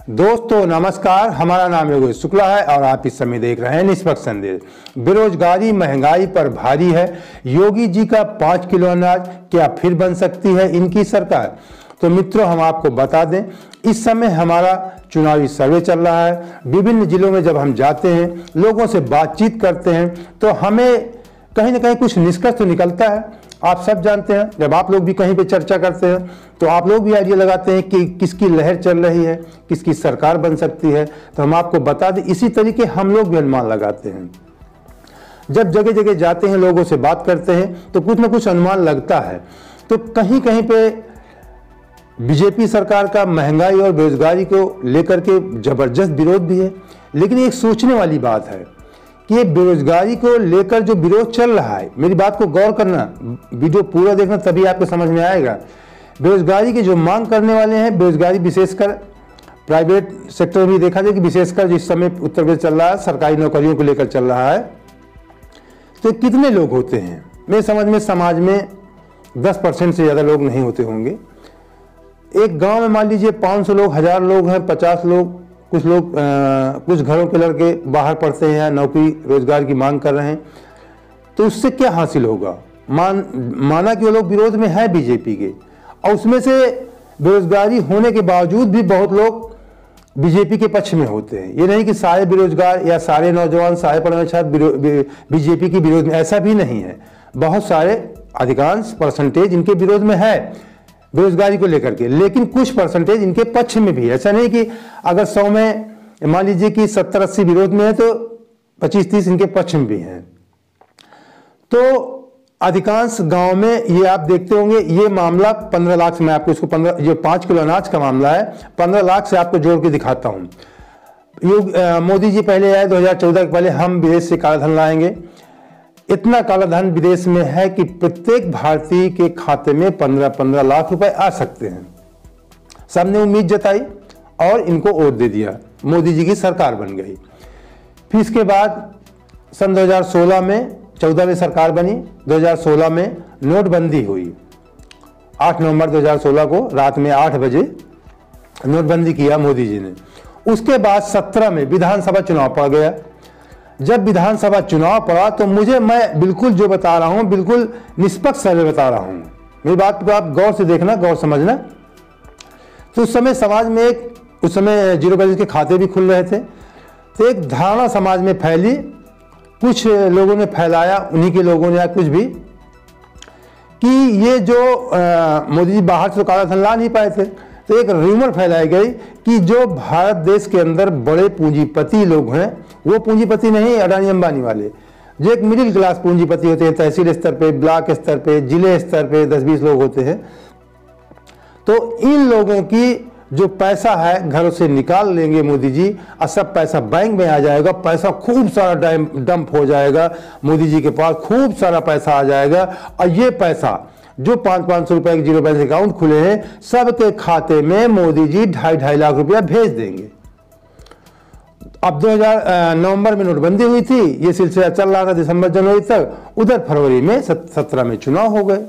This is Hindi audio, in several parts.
दोस्तों नमस्कार, हमारा नाम योगेश शुक्ला है और आप इस समय देख रहे हैं निष्पक्ष संदेश। बेरोजगारी महंगाई पर भारी है, योगी जी का 5 किलो अनाज क्या फिर बन सकती है इनकी सरकार? तो मित्रों, हम आपको बता दें, इस समय हमारा चुनावी सर्वे चल रहा है। विभिन्न जिलों में जब हम जाते हैं, लोगों से बातचीत करते हैं, तो हमें कहीं ना कहीं कुछ निष्कर्ष तो निकलता है। आप सब जानते हैं, जब आप लोग भी कहीं पे चर्चा करते हैं तो आप लोग भी आइडिया लगाते हैं कि किसकी लहर चल रही है, किसकी सरकार बन सकती है। तो हम आपको बता दें, इसी तरीके हम लोग भी अनुमान लगाते हैं। जब जगह जगह जाते हैं, लोगों से बात करते हैं, तो कुछ ना कुछ अनुमान लगता है। तो कहीं कहीं पे बीजेपी सरकार का महंगाई और बेरोजगारी को लेकर के जबरदस्त विरोध भी है। लेकिन एक सोचने वाली बात है कि ये बेरोजगारी को लेकर जो विरोध चल रहा है, मेरी बात को गौर करना, वीडियो पूरा देखना, तभी आपको समझ में आएगा। बेरोजगारी की जो मांग करने वाले हैं, बेरोजगारी विशेषकर प्राइवेट सेक्टर में भी देखा जाए कि विशेषकर जिस समय उत्तर प्रदेश चल रहा है, सरकारी नौकरियों को लेकर चल रहा है, तो कितने लोग होते हैं? मेरे समझ में समाज में 10% से ज़्यादा लोग नहीं होते होंगे। एक गांव में मान लीजिए 500 लोग, 1000 लोग हैं, 50 लोग, कुछ लोग कुछ घरों के लड़के बाहर पढ़ते हैं, नौकरी रोजगार की मांग कर रहे हैं, तो उससे क्या हासिल होगा? माना कि वो लोग विरोध में है बीजेपी के, और उसमें से बेरोजगारी होने के बावजूद भी बहुत लोग बीजेपी के पक्ष में होते हैं। ये नहीं कि सारे बेरोजगार या सारे नौजवान, सारे पढ़े छात्र बीजेपी के विरोध में, ऐसा भी नहीं है। बहुत सारे, अधिकांश परसेंटेज इनके विरोध में है बेरोजगारी को लेकर के, लेकिन कुछ परसेंटेज इनके पक्ष में भी है। ऐसा नहीं कि अगर 100 में मान लीजिए कि 70-80 विरोध में है तो 25-30 इनके पक्ष में भी हैं। तो अधिकांश गांव में ये आप देखते होंगे, ये मामला 15 लाख से, मैं आपको इसको 15, ये 5 किलो अनाज का मामला है, 15 लाख से आपको जोड़ के दिखाता हूं। मोदी जी पहले आए 2014 के पहले, हम विदेश से काला धन लाएंगे। इतना काला धन विदेश में है कि प्रत्येक भारतीय के खाते में 15-15 लाख रुपए आ सकते हैं। सबने उम्मीद जताई और इनको वोट दे दिया, मोदी जी की सरकार बन गई। फिर इसके बाद सन 2016 में, 14 में सरकार बनी, 2016 में नोटबंदी हुई। 8 नवंबर 2016 को रात में 8 बजे नोटबंदी किया मोदी जी ने। उसके बाद 17 में विधानसभा चुनाव पड़ गया। जब विधानसभा चुनाव पड़ा तो मैं बिल्कुल जो बता रहा हूं, बिल्कुल निष्पक्ष सर्वे बता रहा हूं। मेरी बात को आप गौर से देखना, गौर समझना। तो उस समय समाज में उस समय जीरो बैलेंस के खाते भी खुल रहे थे। तो एक धारणा समाज में फैली, कुछ लोगों ने फैलाया, उन्हीं के लोगों ने या कुछ भी, कि ये जो मोदी जी बाहर से काला धन ला नहीं पाए थे, तो एक रूमर फैलाई गई कि जो भारत देश के अंदर बड़े पूंजीपति लोग हैं, वो पूंजीपति नहीं अडानी अंबानी वाले, जो एक मिडिल क्लास पूंजीपति होते हैं, तहसील स्तर पे, ब्लॉक स्तर पे, जिले स्तर पे 10-20 लोग होते हैं, तो इन लोगों की जो पैसा है घरों से निकाल लेंगे मोदी जी, और सब पैसा बैंक में आ जाएगा। पैसा खूब सारा डंप हो जाएगा मोदी जी के पास, खूब सारा पैसा आ जाएगा, और ये पैसा जो 500-500 रुपए के जीरो बैलेंस अकाउंट खुले हैं, सबके खाते में मोदी जी 2.5 लाख रुपया भेज देंगे। अब 2000 नवंबर में नोटबंदी हुई थी, ये सिलसिला चल रहा था दिसंबर जनवरी तक। उधर फरवरी में 17 में चुनाव हो गए।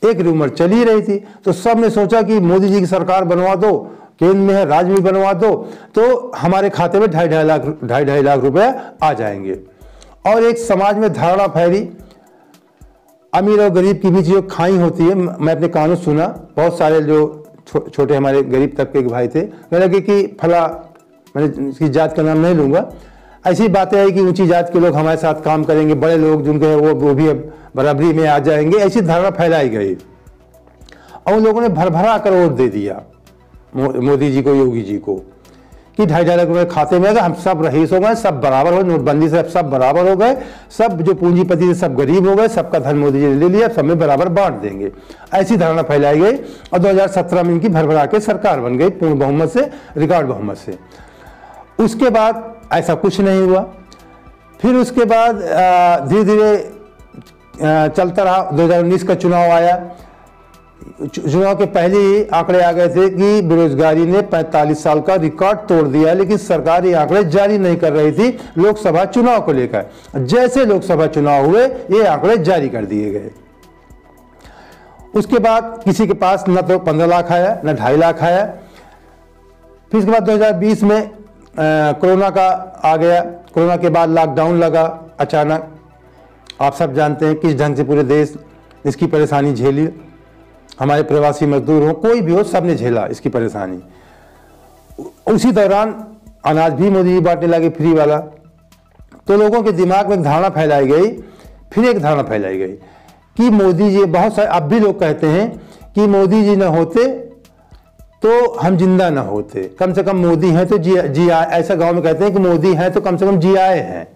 एक रूमर चल ही रही थी, तो सब ने सोचा कि मोदी जी की सरकार बनवा दो, केंद्र में है, राज्य में बनवा दो, तो हमारे खाते में 2.5 लाख रुपया आ जाएंगे। और एक समाज में धारणा फैली, अमीर और गरीब के बीच जो खाई होती है, मैं अपने कानों सुना, बहुत सारे जो छोटे हमारे गरीब तबके के भाई थे, मैं लगे कि फला, मैंने इसकी जात का नाम नहीं लूंगा, ऐसी बातें आई कि ऊंची जात के लोग हमारे साथ काम करेंगे, बड़े लोग जिनके हैं वो भी बराबरी में आ जाएंगे, ऐसी धारणा फैलाई गई। और उन लोगों ने भरभरा कर वोट दे दिया मोदी जी को, योगी जी को, कि 2.5 लाख रुपए खाते में, अगर हम सब रईस हो गए, सब बराबर हो, नोटबंदी से सब बराबर हो गए, सब जो पूंजीपति थे सब गरीब हो गए, सबका धन मोदी जी ने ले लिया, सब में बराबर बांट देंगे, ऐसी धारणा फैलाई गई। और 2017 में इनकी भरभरा के सरकार बन गई, पूर्ण बहुमत से, रिकॉर्ड बहुमत से। उसके बाद ऐसा कुछ नहीं हुआ। फिर उसके बाद धीरे धीरे चलता रहा। 2019 का चुनाव आया। चुनाव के पहले ही आंकड़े आ गए थे कि बेरोजगारी ने 45 साल का रिकॉर्ड तोड़ दिया, लेकिन सरकार ये आंकड़े जारी नहीं कर रही थी लोकसभा चुनाव को लेकर। जैसे लोकसभा चुनाव हुए, ये आंकड़े जारी कर दिए गए। उसके बाद किसी के पास न तो 15 लाख आया, न 2.5 लाख आया। फिर इसके बाद 2020 में कोरोना का आ गया। कोरोना के बाद लॉकडाउन लगा अचानक। आप सब जानते हैं किस ढंग से पूरे देश इसकी परेशानी झेली। हमारे प्रवासी मजदूर हो, कोई भी हो, सब ने झेला इसकी परेशानी। उसी दौरान अनाज भी मोदी जी बांटने लगे फ्री वाला। तो लोगों के दिमाग में एक धारणा फैलाई गई, फिर एक धारणा फैलाई गई कि मोदी जी, बहुत सारे अब भी लोग कहते हैं कि मोदी जी न होते तो हम जिंदा न होते, कम से कम मोदी हैं तो जी आए। ऐसा गांव में कहते हैं कि मोदी हैं तो कम से कम जी आए हैं।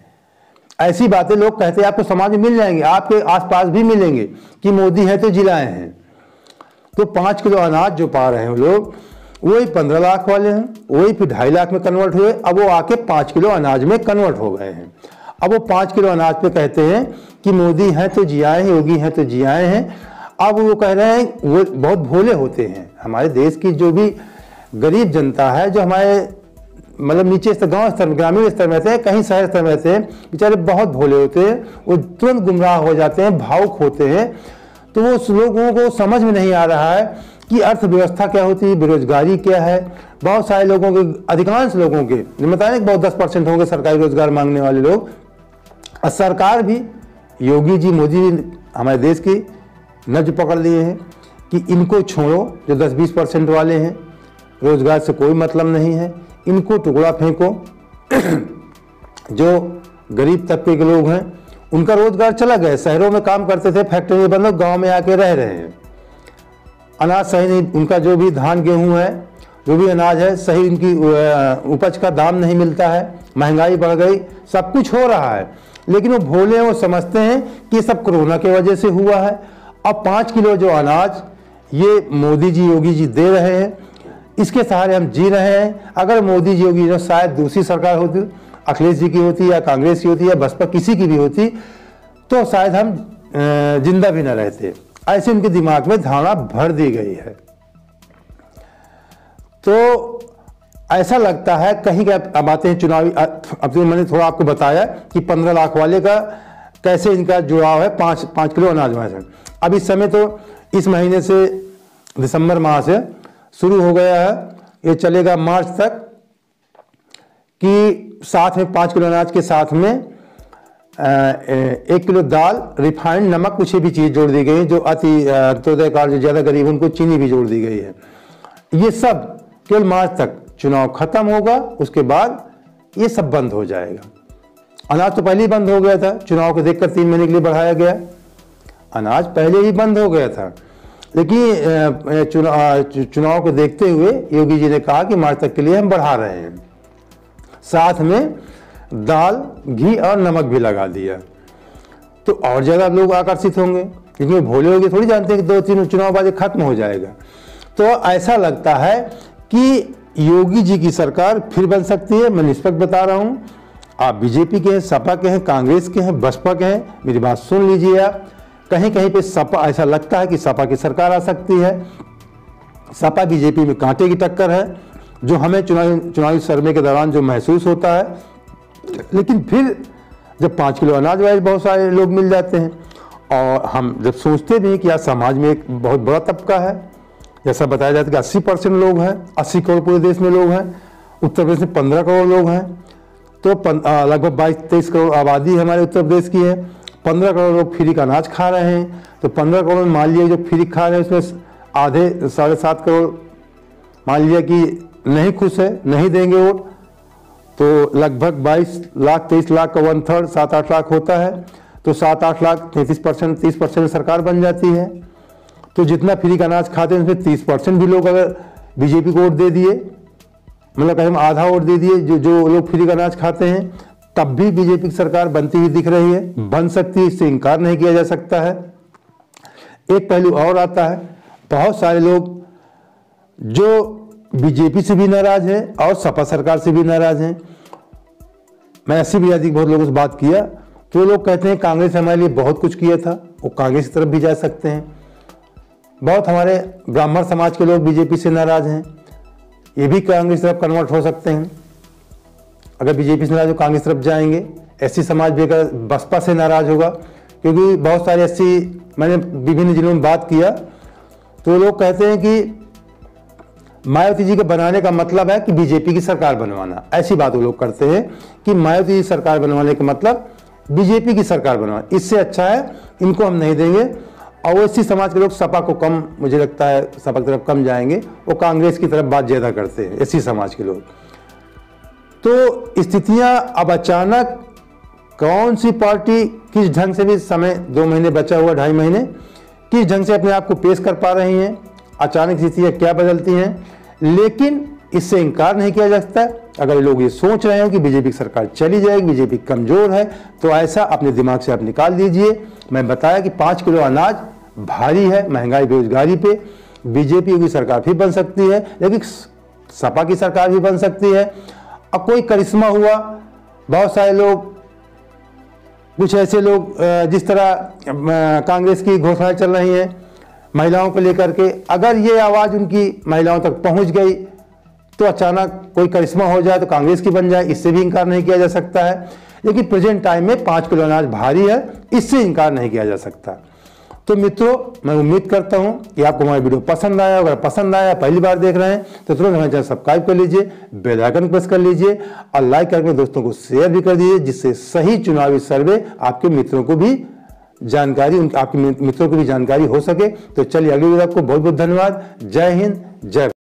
ऐसी बातें लोग कहते हैं, आपको समाज में मिल जाएंगे, आपके आसपास भी मिलेंगे कि मोदी हैं तो जिलाए हैं। तो 5 किलो अनाज जो पा रहे हैं लोग, वही 15 लाख वाले हैं, वही फिर 2.5 लाख में कन्वर्ट हुए। अब वो आके 5 किलो अनाज में कन्वर्ट हो गए हैं। अब वो 5 किलो अनाज पे कहते हैं कि मोदी हैं तो जी आए हैं, योगी हैं तो जी आए हैं। अब वो कह रहे हैं, वो बहुत भोले होते हैं। हमारे देश की जो भी गरीब जनता है, जो हमारे मतलब नीचे स्तर, गांव स्तर, ग्रामीण स्तर में रहते हैं, कहीं शहर स्तर में रहते हैं, बेचारे बहुत भोले होते हैं। वो तुरंत गुमराह हो जाते हैं, भावुक होते हैं। तो वो लोगों को समझ में नहीं आ रहा है कि अर्थव्यवस्था क्या होती है, बेरोजगारी क्या है। बहुत सारे लोगों के, अधिकांश लोगों के, बताया बहुत 10% होंगे सरकारी रोजगार मांगने वाले लोग। और सरकार भी, योगी जी, मोदी जी हमारे देश की नब्ज पकड़ लिए हैं कि इनको छोड़ो, जो 10-20% वाले हैं, रोजगार से कोई मतलब नहीं है, इनको टुकड़ा फेंको। जो गरीब तबके के लोग हैं उनका रोजगार चला गया, शहरों में काम करते थे, फैक्ट्री बंद हो, गाँव में आके रह रहे हैं। अनाज सही नहीं, उनका जो भी धान गेहूं है, जो भी अनाज है, सही उनकी उपज का दाम नहीं मिलता है, महंगाई बढ़ गई, सब कुछ हो रहा है। लेकिन वो भोले हैं, वो समझते हैं कि ये सब कोरोना की वजह से हुआ है। अब 5 किलो जो अनाज ये मोदी जी, योगी जी दे रहे हैं, इसके सहारे हम जी रहे हैं। अगर मोदी जी, योगी जी शायद दूसरी सरकार होती, अखिलेश जी की होती या कांग्रेस की होती या बसपा किसी की भी होती, तो शायद हम जिंदा भी न रहते। ऐसे उनके दिमाग में धारणा भर दी गई है। तो ऐसा लगता है कहीं का, अब आते हैं चुनावी। अब तो मैंने थोड़ा आपको बताया कि 15 लाख वाले का कैसे इनका जुड़ाव है 5 किलो अनाज में से। अब इस समय तो इस महीने से, दिसंबर माह से शुरू हो गया है, ये चलेगा मार्च तक, कि साथ में 5 किलो अनाज के साथ में 1 किलो दाल, रिफाइंड, नमक, कुछ भी चीज़ जोड़ दी गई है। जो अति अंत्योदय कार्ड, जो ज़्यादा गरीब, उनको चीनी भी जोड़ दी गई है। ये सब केवल मार्च तक, चुनाव खत्म होगा उसके बाद ये सब बंद हो जाएगा। अनाज तो पहले ही बंद हो गया था, चुनाव को देखकर 3 महीने के लिए बढ़ाया गया। अनाज पहले ही बंद हो गया था, लेकिन चुनाव को देखते हुए योगी जी ने कहा कि मार्च तक के लिए हम बढ़ा रहे हैं। साथ में दाल, घी और नमक भी लगा दिया, तो और ज़्यादा लोग आकर्षित होंगे, क्योंकि भोले होंगे, थोड़ी जानते हैं कि 2-3 चुनाव बाद खत्म हो जाएगा। तो ऐसा लगता है कि योगी जी की सरकार फिर बन सकती है। मैं निष्पक्ष बता रहा हूँ, आप बीजेपी के हैं, सपा के हैं, कांग्रेस के हैं, बसपा के हैं, मेरी बात सुन लीजिए आप। कहीं कहीं पे सपा, ऐसा लगता है कि सपा की सरकार आ सकती है। सपा बीजेपी में कांटे की टक्कर है, जो हमें चुनावी सर्वे के दौरान जो महसूस होता है। लेकिन फिर जब 5 किलो अनाज वाले बहुत सारे लोग मिल जाते हैं, और हम जब सोचते भी हैं कि आज समाज में एक बहुत बड़ा तबका है, जैसा बताया जाता है कि 80% लोग हैं, 80 करोड़ पूरे देश में लोग हैं, उत्तर प्रदेश में 15 करोड़ लोग हैं, तो लगभग 22-23 करोड़ आबादी हमारे उत्तर प्रदेश की है। 15 करोड़ लोग फ्री का अनाज खा रहे हैं, तो 15 करोड़ में मान लिया जो फ्री खा रहे हैं उसमें आधे 7.5 करोड़ मान लिया कि नहीं खुश है, नहीं देंगे वोट, तो लगभग 22 लाख 23 लाख का 1/3 7-8 लाख होता है, तो 7-8 लाख 33% 30% सरकार बन जाती है। तो जितना फ्री का अनाज खाते हैं उसमें 30% भी लोग अगर बीजेपी को वोट दे दिए, मतलब कहीं आधा वोट दे दिए जो लोग फ्री का अनाज खाते हैं, तब भी बीजेपी की सरकार बनती हुई दिख रही है, बन सकती है, इससे इनकार नहीं किया जा सकता है। एक पहलू और आता है, बहुत सारे लोग जो बीजेपी से भी नाराज है और सपा सरकार से भी नाराज हैं। मैं ऐसी भी अधिक बहुत लोगों से बात किया, तो लोग कहते हैं कांग्रेस हमारे लिए बहुत कुछ किया था, वो कांग्रेस की तरफ भी जा सकते हैं। बहुत हमारे ब्राह्मण समाज के लोग बीजेपी से नाराज हैं, ये भी कांग्रेस तरफ कन्वर्ट हो सकते हैं। अगर बीजेपी से नाराज हो कांग्रेस तरफ जाएंगे। एससी समाज भी अगर बसपा से नाराज होगा, क्योंकि बहुत सारे एससी, मैंने विभिन्न जिलों में बात किया, तो लोग कहते हैं कि मायावती जी के बनाने का मतलब है कि बीजेपी की सरकार बनवाना। ऐसी बात वो लोग करते हैं कि मायावती जी सरकार बनवाने का मतलब बीजेपी की सरकार बनवाना। इससे अच्छा है इनको हम नहीं देंगे। और ओवैसी समाज के लोग सपा को कम, मुझे लगता है सपा की तरफ कम जाएंगे, वो कांग्रेस की तरफ बात ज़्यादा करते हैं एससी समाज के लोग। तो स्थितियां अब अचानक कौन सी पार्टी किस ढंग से भी समय 2 महीने बचा हुआ, 2.5 महीने, किस ढंग से अपने आप को पेश कर पा रही हैं, अचानक स्थितियां क्या बदलती हैं। लेकिन इससे इनकार नहीं किया जा सकता। अगर लोग ये सोच रहे हैं कि बीजेपी की सरकार चली जाएगी, बीजेपी कमजोर है, तो ऐसा अपने दिमाग से आप निकाल दीजिए। मैं बताया कि 5 किलो अनाज भारी है, महंगाई बेरोजगारी पे, बीजेपी की सरकार भी बन सकती है, लेकिन सपा की सरकार भी बन सकती है। अब कोई करिश्मा हुआ, बहुत सारे लोग, कुछ ऐसे लोग जिस तरह कांग्रेस की घोषणाएं चल रही हैं महिलाओं को लेकर के, अगर ये आवाज़ उनकी महिलाओं तक पहुंच गई तो अचानक कोई करिश्मा हो जाए तो कांग्रेस की बन जाए, इससे भी इनकार नहीं किया जा सकता है। लेकिन प्रेजेंट टाइम में 5 किलो अनाज भारी है, इससे इनकार नहीं किया जा सकता। तो मित्रों, मैं उम्मीद करता हूं कि आपको हमारा वीडियो पसंद आया। अगर पसंद आया, पहली बार देख रहे हैं तो तुरंत हमारे चैनल सब्सक्राइब कर लीजिए, बेल आइकन प्रेस कर लीजिए और लाइक करके दोस्तों को शेयर भी कर दीजिए, जिससे सही चुनावी सर्वे आपके मित्रों को भी जानकारी हो सके। तो चलिए अगली वीडियो, आपको बहुत बहुत धन्यवाद। जय हिंद, जय।